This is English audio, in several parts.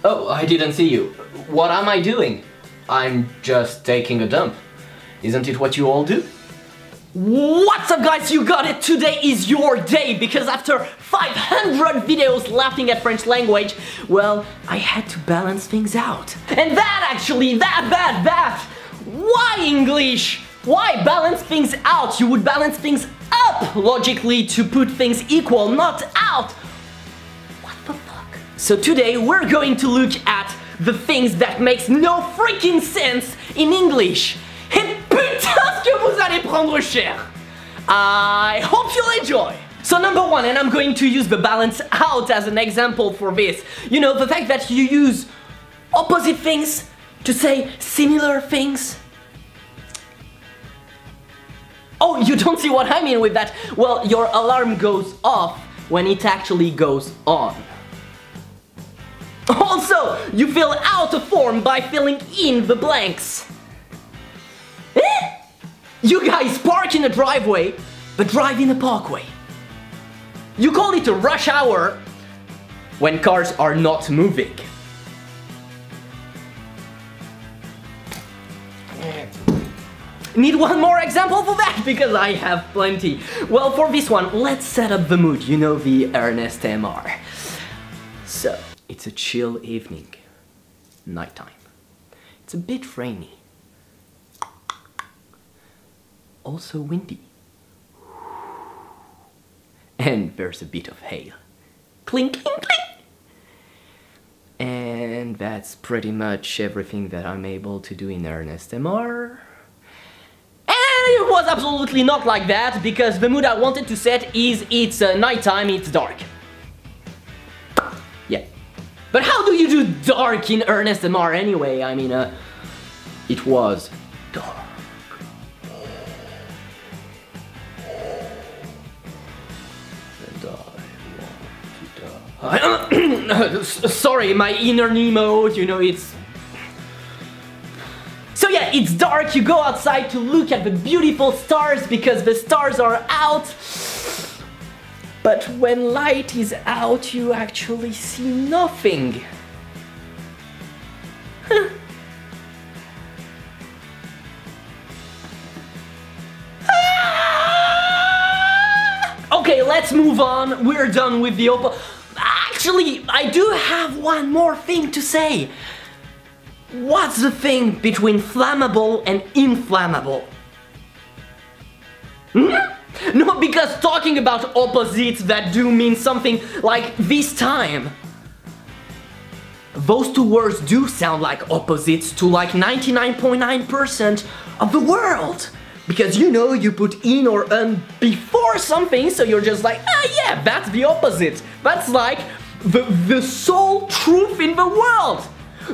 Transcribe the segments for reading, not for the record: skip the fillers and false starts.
Oh, I didn't see you. What am I doing? I'm just taking a dump. Isn't it what you all do? What's up guys, you got it! Today is your day, because after 500 videos laughing at French language, well, I had to balance things out. And that! Why English? Why balance things out? You would balance things up, logically, to put things equal, not out. What the fuck? So today we're going to look at the things that makes no freaking sense in English. Et putain ce que vous allez prendre cher! I hope you'll enjoy! So number one, and I'm going to use the balance out as an example for this. You know, the fact that you use opposite things to say similar things. Oh, you don't see what I mean with that? Well, your alarm goes off when it actually goes on. Also, you fill out a form by filling in the blanks. You guys park in a driveway, but drive in a parkway. You call it a rush hour when cars are not moving. Need one more example for that, because I have plenty. Well, for this one, let's set up the mood, you know, the Ernest MR. So, it's a chill evening, nighttime. It's a bit rainy. Also windy. And there's a bit of hail. Clink, clink, clink! And that's pretty much everything that I'm able to do in Ernest MR. And it was absolutely not like that, because the mood I wanted to set is it's nighttime, it's dark. Yeah. But how do you do dark in Ernest MR anyway? I mean, it was dark. Sorry, my inner Nemo, you know, it's... So yeah, it's dark, you go outside to look at the beautiful stars because the stars are out. But when light is out, you actually see nothing. Okay, let's move on. We're done with the Actually, I do have one more thing to say. What's the thing between flammable and inflammable? No, because talking about opposites that do mean something like this time. Those two words do sound like opposites to like 99.9% of the world. Because you know, you put in or un before something, so you're just like, ah yeah, that's the opposite. That's like the sole truth in the world.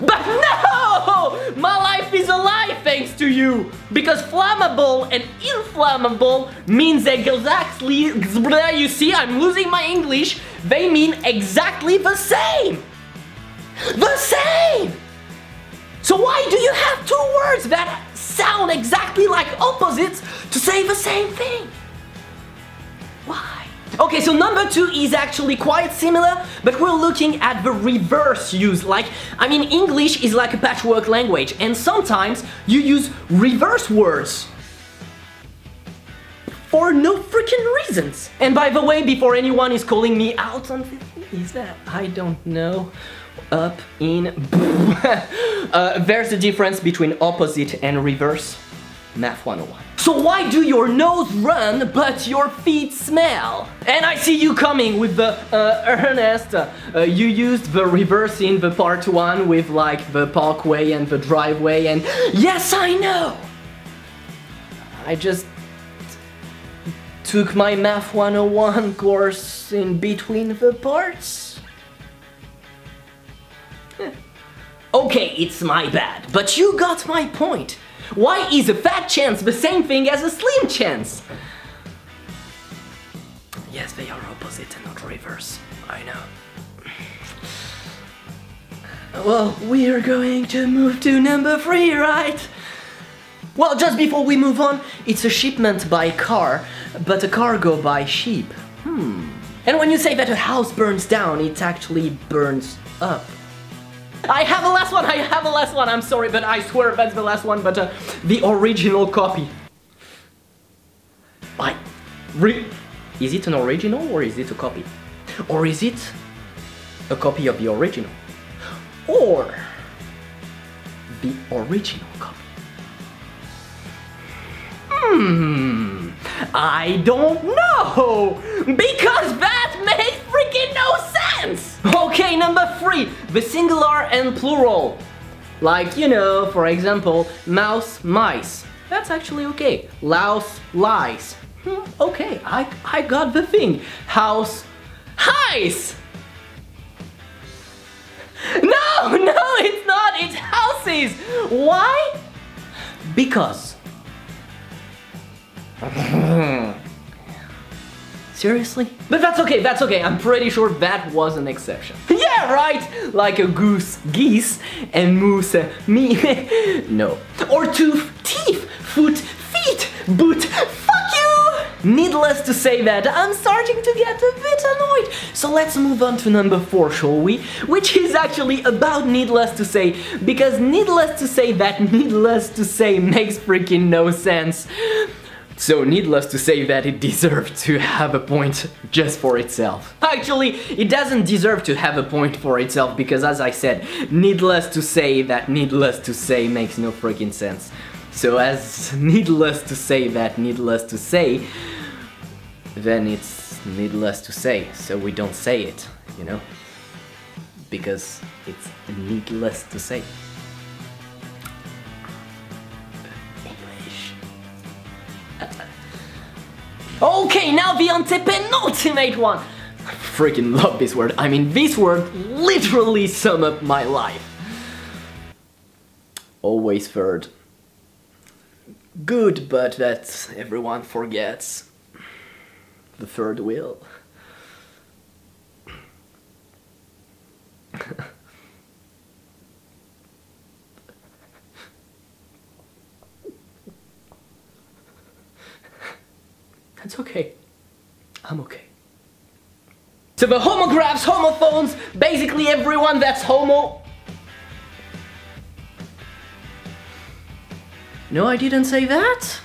But no! My life is a lie thanks to you! Because flammable and inflammable means exactly, you see, I'm losing my English, they mean exactly the same! The same! So why do you have two words that sound exactly like opposites to say the same thing? Why? Okay, so number two is actually quite similar, but we're looking at the reverse use. Like, I mean, English is like a patchwork language, and sometimes you use reverse words for no freaking reasons. And by the way, before anyone is calling me out on this, is that, I don't know, up, in, there's a difference between opposite and reverse. Math 101. So why do your nose run but your feet smell? And I see you coming with the Ernest. You used the reverse in the part 1 with like the parkway and the driveway, and yes, I know! I just took my Math 101 course in between the parts. Okay, it's my bad, but you got my point. Why is a fat chance the same thing as a slim chance? Yes, they are opposite and not reverse. I know. Well, we're going to move to number 3, right? Well, just before we move on, it's a shipment by car, but a cargo by sheep. And when you say that a house burns down, it actually burns up. I have a last one, I have a last one. I'm sorry, but I swear that's the last one, but the original copy. Is it an original or is it a copy? Or is it a copy of the original? Or the original copy? I don't know! Because that makes freaking no sense! Okay, number 3, the singular and plural. Like, you know, for example, mouse, mice. That's actually okay. Louse, lice. Okay, I got the thing. House, highs! No, it's not, it's houses! Why? Because. Seriously? But that's okay, I'm pretty sure that was an exception. Yeah, right! Like a goose, geese, and moose, me. No. Or tooth, teeth, foot, feet, boot, fuck you! Needless to say that I'm starting to get a bit annoyed. So let's move on to number 4, shall we? Which is actually about needless to say, because needless to say that needless to say makes freaking no sense. So needless to say that it deserves to have a point just for itself. Actually, it doesn't deserve to have a point for itself because, as I said, needless to say that needless to say makes no freaking sense. So as needless to say that needless to say, then it's needless to say, so we don't say it, you know? Because it's needless to say. Okay, now the antepenultimate one! I freaking love this word. I mean, this word literally sums up my life. Always third. Good, but that everyone forgets. The third wheel. That's okay. I'm okay. So the homographs, homophones, basically everyone that's homo. No, I didn't say that.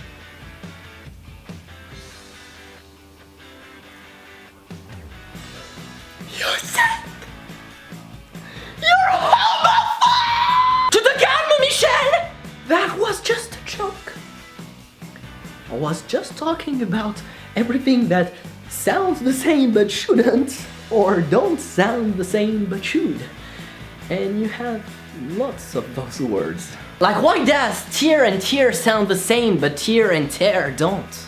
You said you're homophobe! To the calme, Michel! That was just a joke. I was just talking about everything that sounds the same but shouldn't, or don't sound the same but should. And you have lots of those words. Like, why does tear and tear sound the same but tear and tear don't?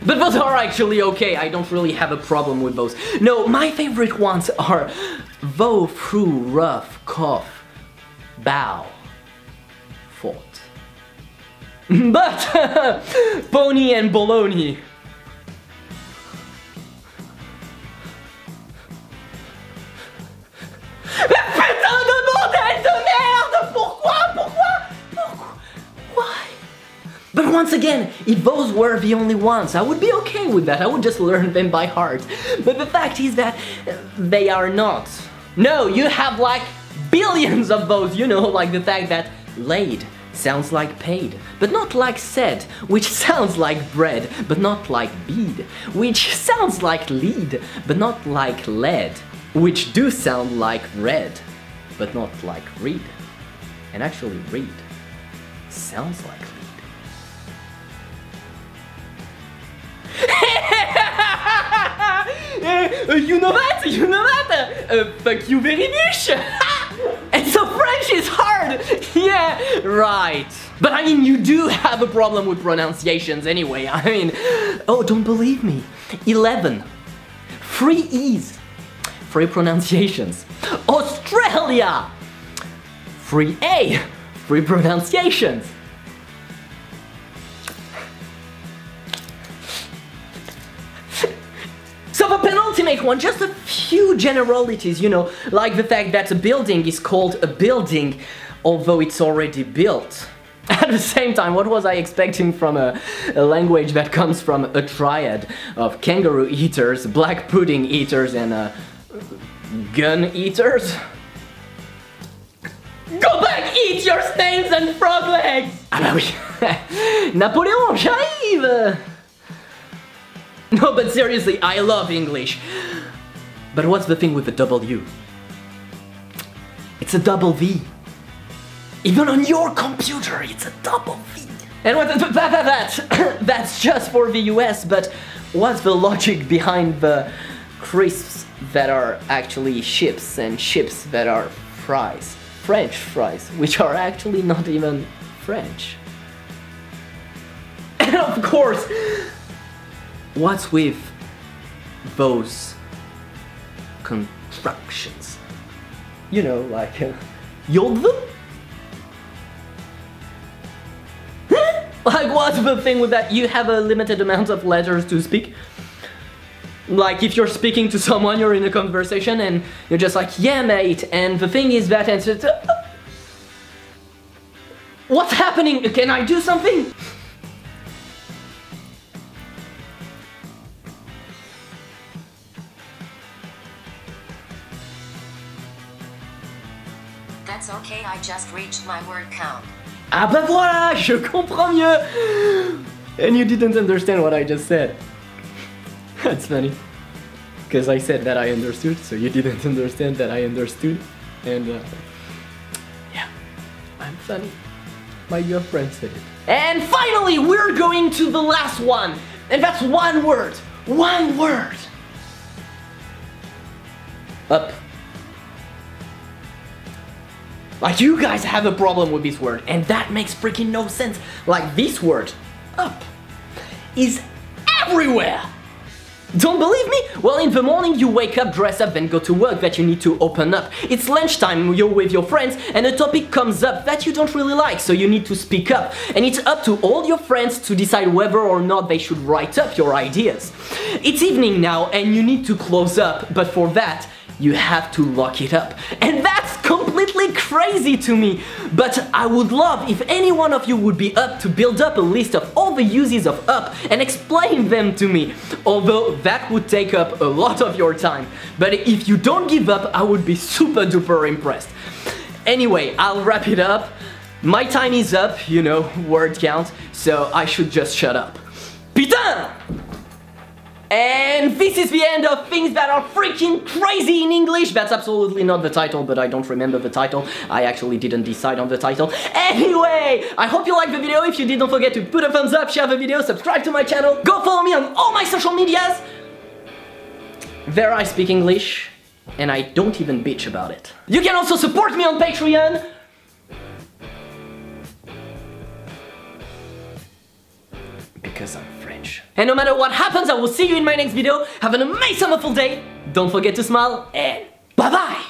But those are actually okay, I don't really have a problem with those. No, my favorite ones are though, through, rough, cough, bow, fought. But pony and bologna. Putain de bordel de merde! Pourquoi? Why? But once again, if those were the only ones, I would be okay with that. I would just learn them by heart. But the fact is that they are not. No, you have like billions of those, you know, like the fact that laid sounds like paid, but not like said, which sounds like bread, but not like bead, which sounds like lead, but not like lead, which do sound like red, but not like read. And actually read sounds like lead. You know that? Fuck you very much! And so French is hard! Yeah, right. But I mean, you do have a problem with pronunciations anyway. I mean, oh, don't believe me. 11. 3 E's. 3 pronunciations. Australia! 3A. 3 pronunciations. So the penultimate one, just a few generalities, you know, like the fact that a building is called a building, although it's already built. At the same time, what was I expecting from a language that comes from a triad of kangaroo eaters, black pudding eaters, and gun eaters? Go back, eat your snails and frog legs! Ah bah oui. Napoléon, j'arrive! No, but seriously, I love English. But what's the thing with the W? It's a double V. Even on your computer, it's a double V. And what that's just for the US, but what's the logic behind the crisps that are actually chips and chips that are fries? French fries, which are actually not even French. And of course, what's with those contractions? You know, like yodel? Like what's the thing with that? You have a limited amount of letters to speak. Like if you're speaking to someone, you're in a conversation and you're just like, yeah mate, and the thing is that, and so, what's happening? Can I do something? That's okay, I just reached my word count. Ah bah voilà, je comprends mieux. And you didn't understand what I just said. That's funny. Because I said that I understood, so you didn't understand that I understood. And yeah, I'm funny. My girlfriend said it. And finally, we're going to the last one. And that's one word. One word. Up. Like, you guys have a problem with this word, and that makes freaking no sense. Like, this word, up, is everywhere. Don't believe me? Well, in the morning you wake up, dress up, then go to work that you need to open up. It's lunchtime, you're with your friends, and a topic comes up that you don't really like, so you need to speak up. And it's up to all your friends to decide whether or not they should write up your ideas. It's evening now, and you need to close up, but for that, you have to lock it up. And that's completely crazy to me. But I would love if any one of you would be up to build up a list of all the uses of up and explain them to me. Although that would take up a lot of your time. But if you don't give up, I would be super duper impressed. Anyway, I'll wrap it up. My time is up, you know, word count, so I should just shut up. Putain! And this is the end of things that are freaking crazy in English. That's absolutely not the title, but I don't remember the title. I actually didn't decide on the title. Anyway, I hope you liked the video. If you did, don't forget to put a thumbs up, share the video, subscribe to my channel. Go follow me on all my social medias. There I speak English, and I don't even bitch about it. You can also support me on Patreon. Because I'm French. And no matter what happens, I will see you in my next video. Have an amazing, wonderful day. Don't forget to smile, and bye-bye!